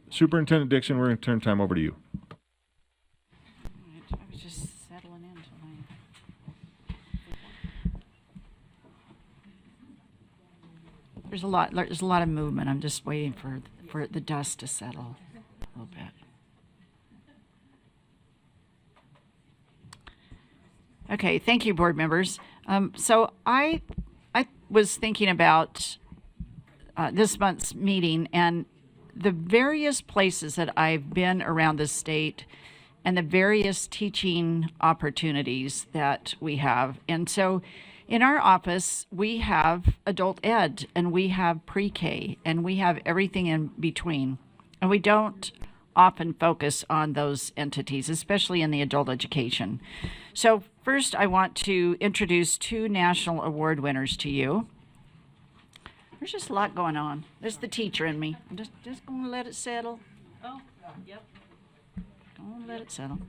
Superintendent Dixon, we're going to turn time over to you. I was just settling into mine. There's a lot of movement. I'm just waiting for the dust to settle a little bit. Okay, thank you, board members. So I was thinking about this month's meeting and the various places that I've been around the state and the various teaching opportunities that we have. And so in our office, we have adult ed and we have pre-K and we have everything in between. And we don't often focus on those entities, especially in the adult education. So first, I want to introduce two national award winners to you. There's just a lot going on. There's the teacher in me. I'm just going to let it settle. Oh, yep. Going to let it settle.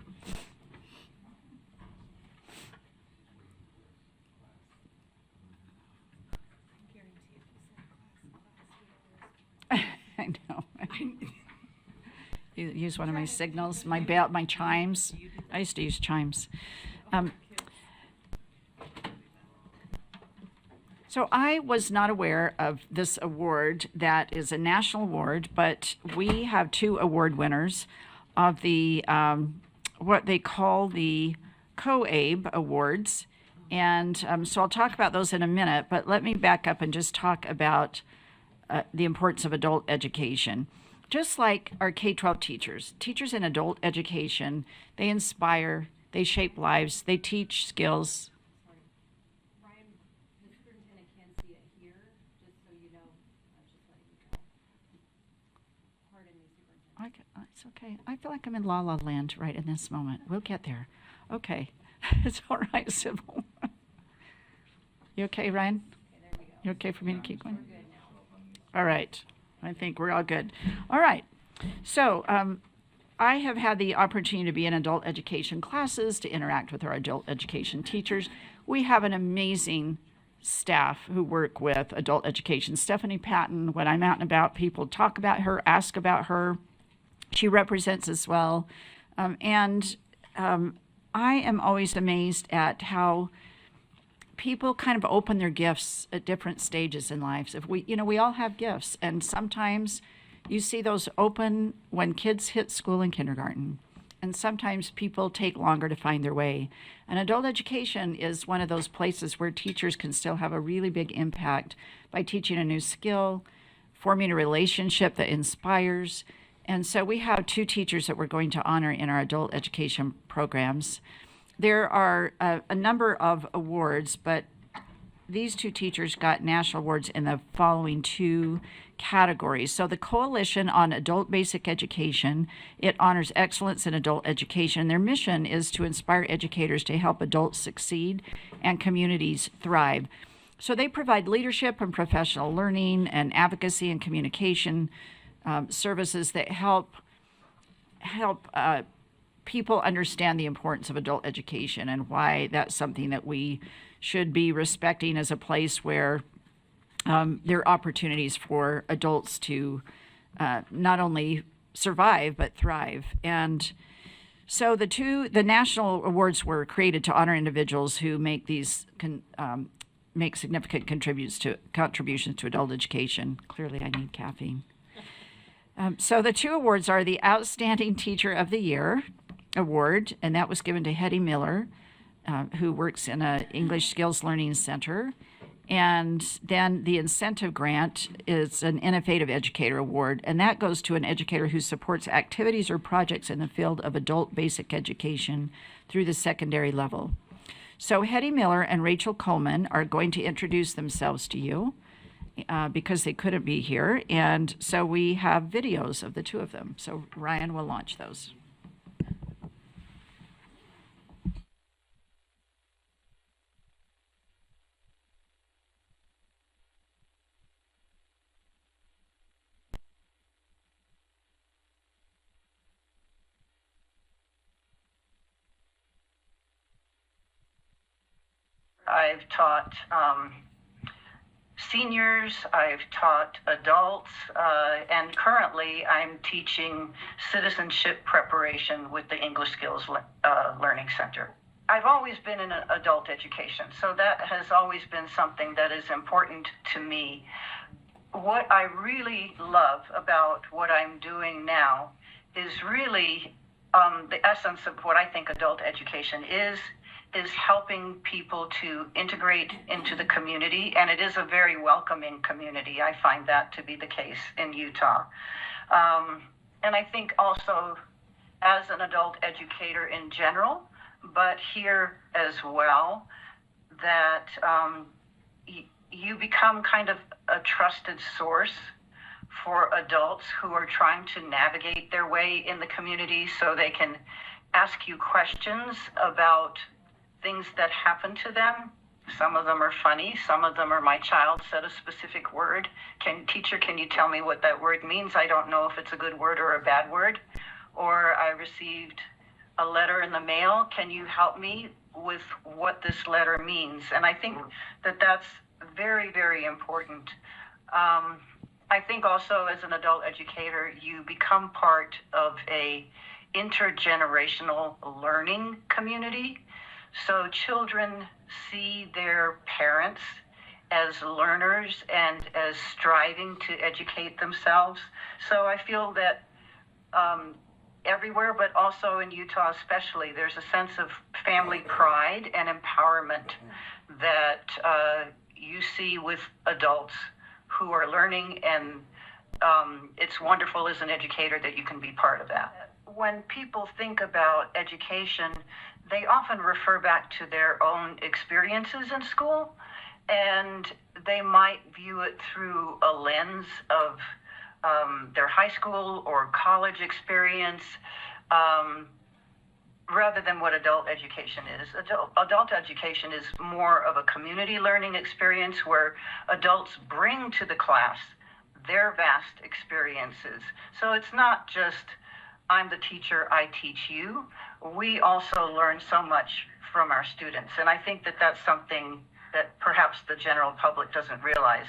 I know. You use one of my signals, my bell, my chimes. I used to use chimes. So I was not aware of this award that is a national award, but we have two award winners of the what they call the COABE Awards. And so I'll talk about those in a minute, but let me back up and just talk about the importance of adult education. Just like our K-12 teachers in adult education, they inspire, they shape lives, they teach skills. Ryan, the superintendent can see it here, just so you know, just letting you know. Pardon me, superintendent. It's okay. I feel like I'm in La La Land right in this moment. We'll get there. Okay. It's all right, Sybil. You okay, Ryan? Okay, there we go. You okay for me to keep going? We're good now. All right. I think we're all good. All right. So I have had the opportunity to be in adult education classes, to interact with our adult education teachers. We have an amazing staff who work with adult education. Stephanie Patton, when I'm out and about, people talk about her, ask about her. She represents us well. I am always amazed at how people kind of open their gifts at different stages in lives. If we all have gifts, and sometimes you see those open when kids hit school and kindergarten, and sometimes people take longer to find their way. And adult education is one of those places where teachers can still have a really big impact by teaching a new skill, forming a relationship that inspires. And so we have two teachers that we're going to honor in our adult education programs. There are a number of awards, but these two teachers got national awards in the following two categories. So the Coalition on Adult Basic Education, it honors excellence in adult education. Their mission is to inspire educators to help adults succeed and communities thrive. So they provide leadership and professional learning and advocacy and communication services that help people understand the importance of adult education and why that's something that we should be respecting as a place where there are opportunities for adults to not only survive but thrive. And so the national awards were created to honor individuals who make these make significant contributions to adult education. Clearly, I need caffeine. So the two awards are the Outstanding Teacher of the Year Award, and that was given to Hetty Miller, who works in an English Skills Learning Center. And then the incentive grant is an Innovative Educator Award, and that goes to an educator who supports activities or projects in the field of adult basic education through the secondary level. So Hetty Miller and Rachel Coleman are going to introduce themselves to you because they couldn't be here. And so we have videos of the two of them. So Ryan will launch those. I've taught seniors, I've taught adults, and currently I'm teaching citizenship preparation with the English Skills Learning Center. I've always been in adult education, so that has always been something that is important to me. What I really love about what I'm doing now is really the essence of what I think adult education is helping people to integrate into the community, and it is a very welcoming community. I find that to be the case in Utah. And I think also as an adult educator in general, but here as well, that you become kind of a trusted source for adults who are trying to navigate their way in the community, so they can ask you questions about things that happen to them. Some of them are funny. Some of them are, my child said a specific word. Teacher, can you tell me what that word means? I don't know if it's a good word or a bad word. Or I received a letter in the mail. Can you help me with what this letter means? And I think that that's very, very important. I think also as an adult educator, you become part of a intergenerational learning community. So children see their parents as learners and as striving to educate themselves. So I feel that everywhere, but also in Utah especially, there's a sense of family pride and empowerment that you see with adults who are learning, and it's wonderful as an educator that you can be part of that. When people think about education, they often refer back to their own experiences in school, and they might view it through a lens of their high school or college experience, rather than what adult education is. Adult education is more of a community learning experience where adults bring to the class their vast experiences. So it's not just, I'm the teacher, I teach you. We also learn so much from our students. And I think that that's something that perhaps the general public doesn't realize.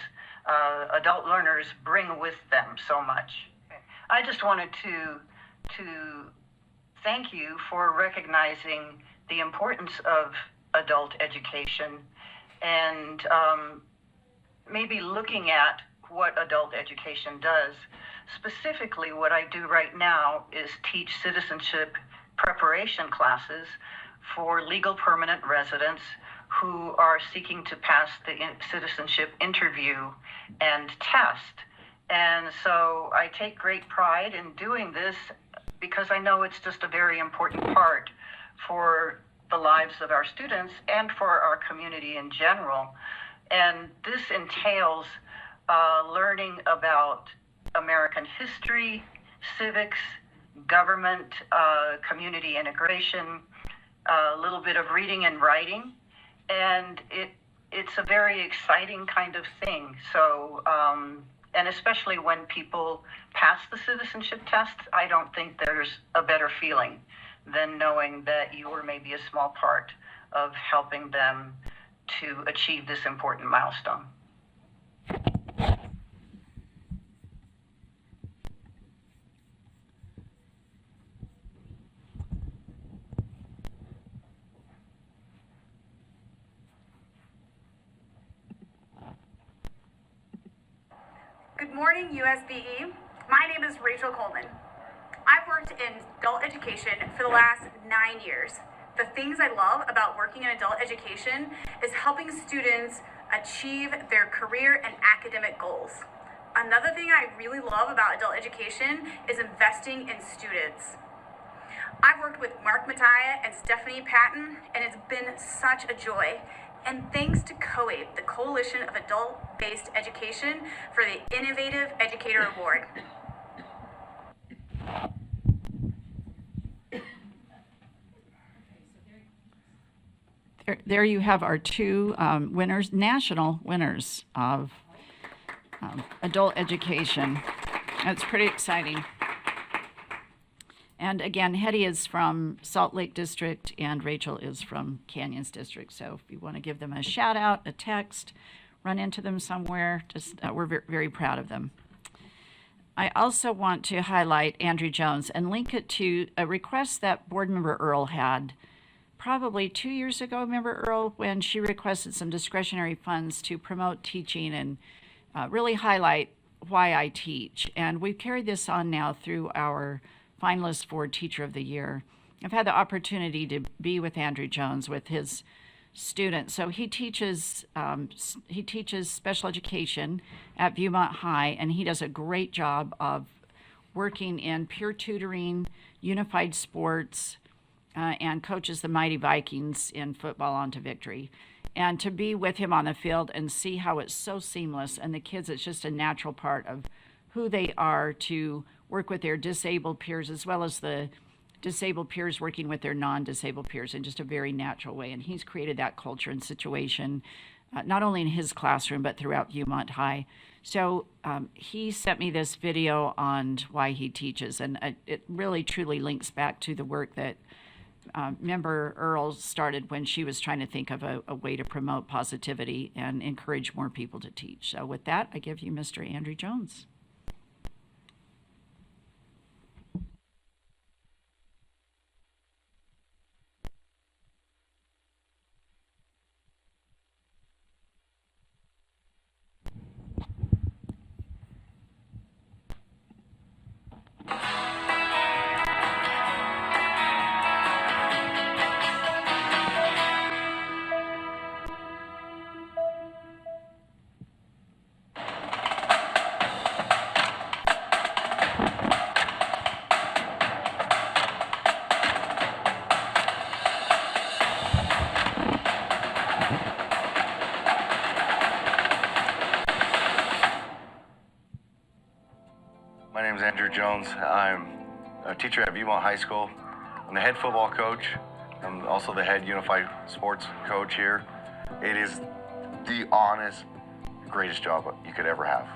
Adult learners bring with them so much. I just wanted to thank you for recognizing the importance of adult education, and maybe looking at what adult education does. Specifically, what I do right now is teach citizenship preparation classes for legal permanent residents who are seeking to pass the citizenship interview and test. And so I take great pride in doing this because I know it's just a very important part for the lives of our students and for our community in general. And this entails learning about American history, civics, government, community integration, a little bit of reading and writing, and it's a very exciting kind of thing. So, and especially when people pass the citizenship test, I don't think there's a better feeling than knowing that you were maybe a small part of helping them to achieve this important milestone. Good morning, USBE. My name is Rachel Coleman. I've worked in adult education for the last 9 years. The things I love about working in adult education is helping students achieve their career and academic goals. Another thing I really love about adult education is investing in students. I've worked with Mark Mattia and Stephanie Patton, and it's been such a joy. And thanks to COAPE, the Coalition of Adult-Based Education, for the Innovative Educator Award. There you have our two winners, national winners of adult education. That's pretty exciting. And again, Hetty is from Salt Lake District and Rachel is from Canyons District. So if you want to give them a shout out, a text, run into them somewhere. Just we're very proud of them. I also want to highlight Andrew Jones and link it to a request that board member Earl had probably 2 years ago. Remember Earl, when she requested some discretionary funds to promote teaching and really highlight why I teach. And we've carried this on now through our finalists for Teacher of the Year. I've had the opportunity to be with Andrew Jones with his students. So he teaches special education at Viewmont High, and he does a great job of working in peer tutoring, unified sports, and coaches the Mighty Vikings in football on to victory. And to be with him on the field and see how it's so seamless, and the kids, it's just a natural part of who they are to work with their disabled peers as well as the disabled peers working with their non-disabled peers in just a very natural way. And he's created that culture and situation, not only in his classroom, but throughout Viewmont High. So he sent me this video on why he teaches, and it really truly links back to the work that member Earl started when she was trying to think of a way to promote positivity and encourage more people to teach. So with that, I give you Mr. Andrew Jones. My name is Andrew Jones. I'm a teacher at Viewmont High School. I'm the head football coach. I'm also the head unified sports coach here. It is the honest, greatest job you could ever have.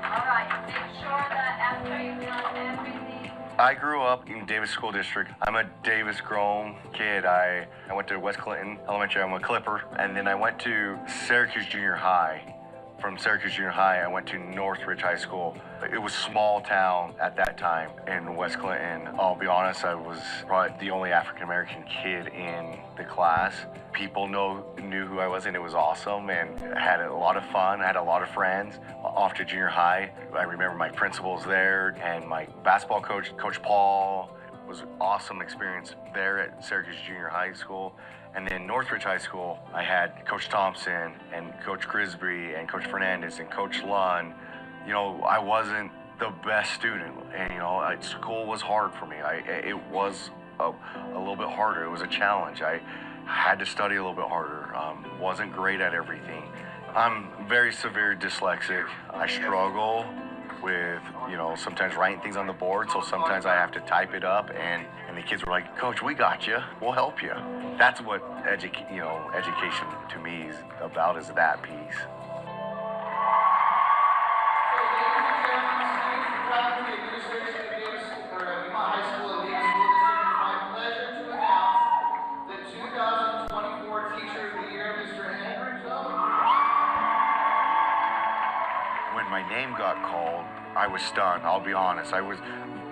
All right, make sure that after you've done everything. I grew up in Davis School District. I'm a Davis grown kid. I went to West Clinton Elementary. I'm a Clipper. And then I went to Syracuse Junior High. From Syracuse Junior High, I went to Northridge High School. It was small town at that time in West Clinton. I'll be honest, I was probably the only African-American kid in the class. People knew who I was, and it was awesome, and I had a lot of fun. I had a lot of friends. Off to junior high, I remember my principals there, and my basketball coach, Coach Paul. It was an awesome experience there at Syracuse Junior High School. And then Northridge High School, I had Coach Thompson and Coach Grisby and Coach Fernandez and Coach Lunn. You know, I wasn't the best student, and school was hard for me. It was a little bit harder. It was a challenge. I had to study a little bit harder. Wasn't great at everything. I'm very severe dyslexic. I struggle with, sometimes writing things on the board, so sometimes I have to type it up, and the kids were like, "Coach, we got you. We'll help you." That's what education to me is about, is that piece. When my name got called, I was stunned. I'll be honest. I was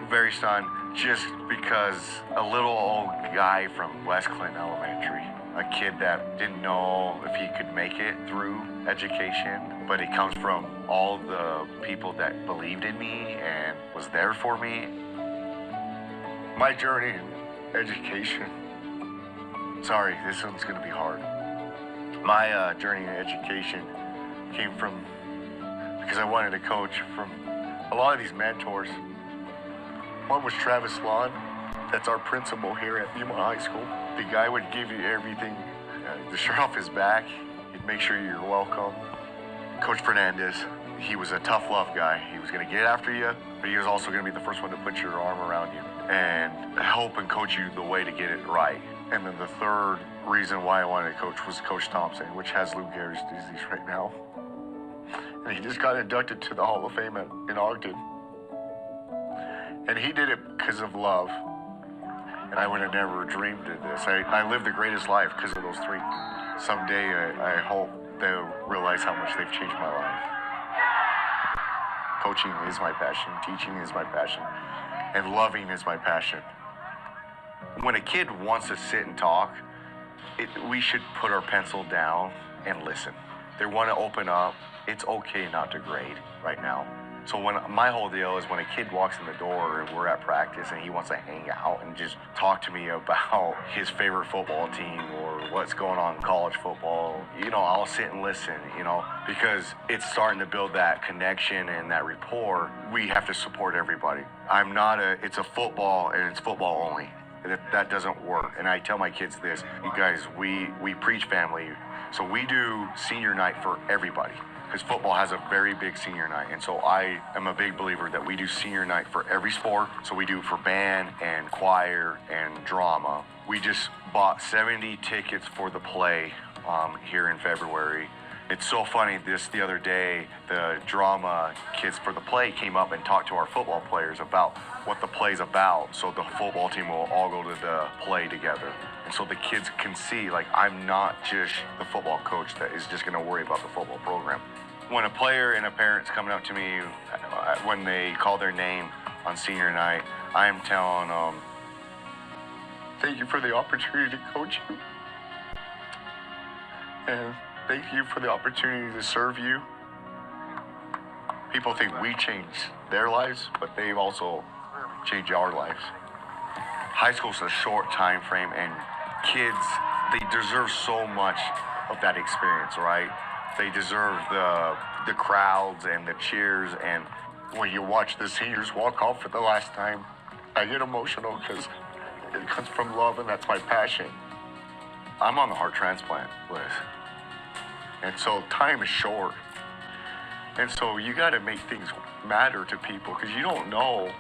very stunned, just because a little old guy from West Clinton Elementary, a kid that didn't know if he could make it through education, but he comes from all the people that believed in me and was there for me. My journey in education, sorry, this one's gonna be hard. My journey in education came from, because I wanted to coach from a lot of these mentors. One was Travis Lawn. That's our principal here at Viewmont High School. The guy would give you everything, the shirt off his back. He'd make sure you're welcome. Coach Fernandez, he was a tough love guy. He was gonna get after you, but he was also gonna be the first one to put your arm around you and help and coach you the way to get it right. And then the third reason why I wanted to coach was Coach Thompson, which has Lou Gehrig's disease right now. And he just got inducted to the Hall of Fame in Ogden. And he did it because of love. And I would have never dreamed of this. I lived the greatest life because of those three someday I hope they'll realize how much they've changed my life. Coaching is my passion, teaching is my passion, and loving is my passion. When a kid wants to sit and talk, we should put our pencil down and listen. They want to open up. It's okay not to grade right now. So my whole deal is when a kid walks in the door and we're at practice and he wants to hang out and just talk to me about his favorite football team or what's going on in college football, I'll sit and listen, because it's starting to build that connection and that rapport. We have to support everybody. It's a football and it's football only. That doesn't work. And I tell my kids this, you guys, we preach family. So we do senior night for everybody, because football has a very big senior night. And so I am a big believer that we do senior night for every sport. So we do for band and choir and drama. We just bought 70 tickets for the play here in February. It's so funny, the other day, the drama kids for the play came up and talked to our football players about what the play's about, so the football team will all go to the play together. And so the kids can see, I'm not just the football coach that is just gonna worry about the football program. When a player and a parent's coming up to me, when they call their name on senior night, I am telling them, thank you for the opportunity to coach you. And thank you for the opportunity to serve you. People think we changed their lives, but they've also changed our lives. High school's a short time frame, and kids, they deserve so much of that experience, right? They deserve the crowds and the cheers, and when you watch the seniors walk off for the last time, I get emotional because it comes from love, and that's my passion. I'm on the heart transplant list. And so time is short. And so you got to make things matter to people, because we don't know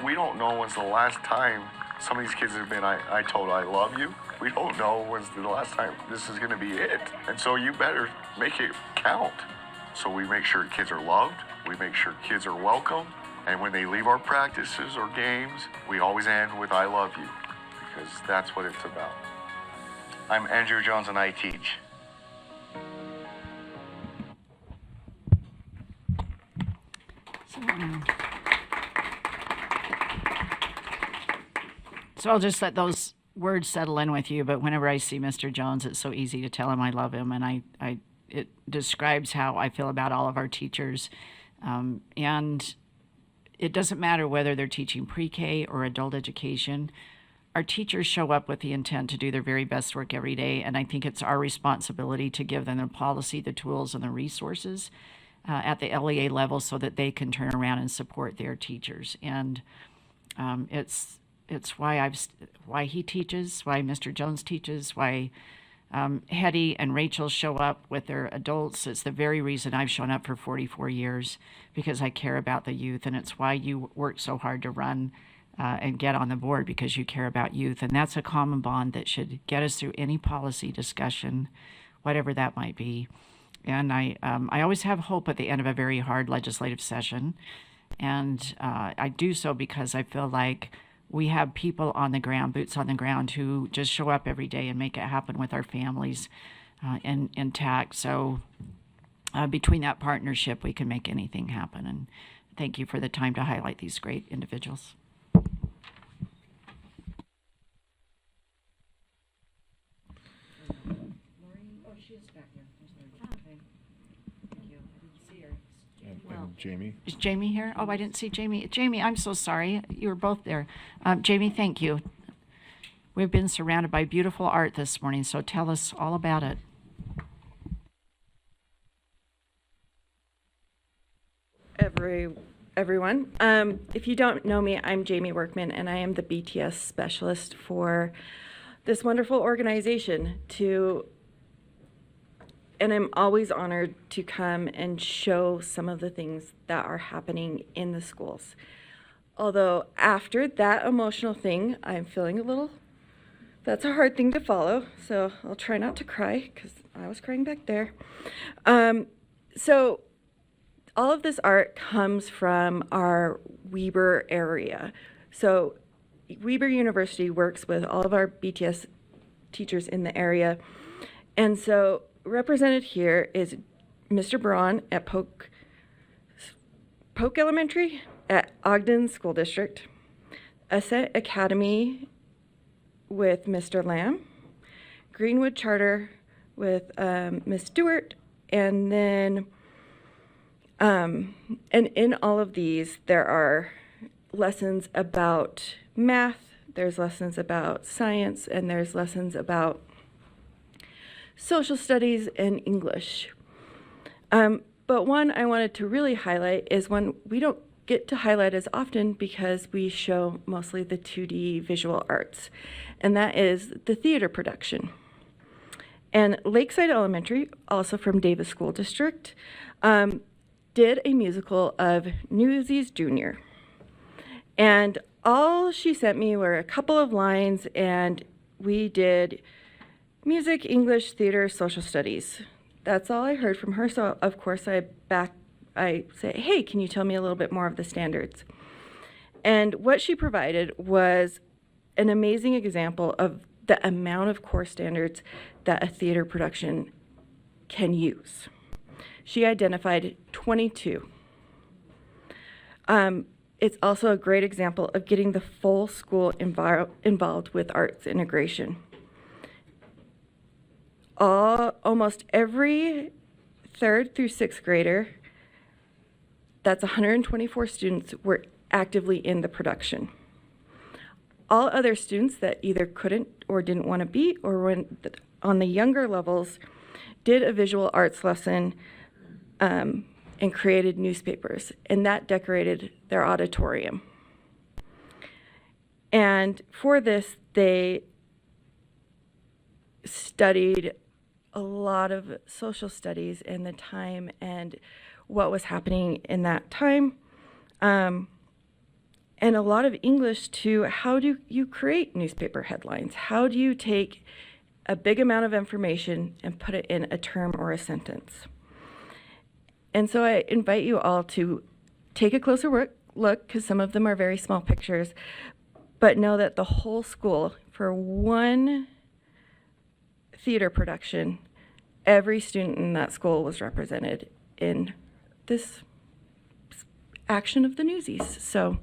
when's the last time some of these kids have been I told I love you. We don't know when's the last time this is going to be it. And so you better make it count. So we make sure kids are loved. We make sure kids are welcome. And when they leave our practices or games, we always end with I love you, because that's what it's about. I'm Andrew Jones and I teach. So I'll just let those words settle in with you, but whenever I see Mr. Jones, it's so easy to tell him I love him, and it describes how I feel about all of our teachers. And it doesn't matter whether they're teaching pre-K or adult education. Our teachers show up with the intent to do their very best work every day, and I think it's our responsibility to give them the policy, the tools, and the resources at the LEA level so that they can turn around and support their teachers. And it's why he teaches, why Mr. Jones teaches, why Hetty and Rachel show up with their adults. It's the very reason I've shown up for 44 years, because I care about the youth, and it's why you work so hard to run and get on the board, because you care about youth. And that's a common bond that should get us through any policy discussion, whatever that might be. And I always have hope at the end of a very hard legislative session. And I do so because I feel like we have people on the ground, boots on the ground, who just show up every day and make it happen with our families intact. So between that partnership, we can make anything happen. And thank you for the time to highlight these great individuals. And Jamie? Is Jamie here? Oh, I didn't see Jamie. Jamie, I'm so sorry. You were both there. Jamie, thank you. We've been surrounded by beautiful art this morning, so tell us all about it. Everyone. If you don't know me, I'm Jamie Workman, and I am the BTS specialist for this wonderful organization. And I'm always honored to come and show some of the things that are happening in the schools. Although after that emotional thing, I'm feeling that's a hard thing to follow, so I'll try not to cry, because I was crying back there. So all of this art comes from our Weber area. So Weber University works with all of our BTS teachers in the area, And so represented here is Mr. Braun at Polk Elementary at Ogden School District, Ascent Academy with Mr. Lamb, Greenwood Charter with Ms. Stewart, and then, and in all of these, there are lessons about math, there's lessons about science, and there's lessons about social studies and English. But one I wanted to really highlight is one we don't get to highlight as often because we show mostly the 2D visual arts, and that is the theater production. And Lakeside Elementary, also from Davis School District, did a musical of Newsies Jr. And all she sent me were a couple of lines, and we did music, English, theater, social studies. That's all I heard from her, so of course I say, hey, can you tell me a little bit more of the standards? And what she provided was an amazing example of the amount of core standards that a theater production can use. She identified 22. It's also a great example of getting the full school involved with arts integration. Almost every 3rd through 6th grader, that's 124 students, were actively in the production. All other students that either couldn't or didn't want to be, or when on the younger levels, did a visual arts lesson and created newspapers, and that decorated their auditorium. And for this, they studied a lot of social studies and the time and what was happening in that time. And a lot of English to how do you create newspaper headlines? How do you take a big amount of information and put it in a term or a sentence? And so I invite you all to take a closer look, because some of them are very small pictures, but know that the whole school, for one theater production, every student in that school was represented in this action of the Newsies. So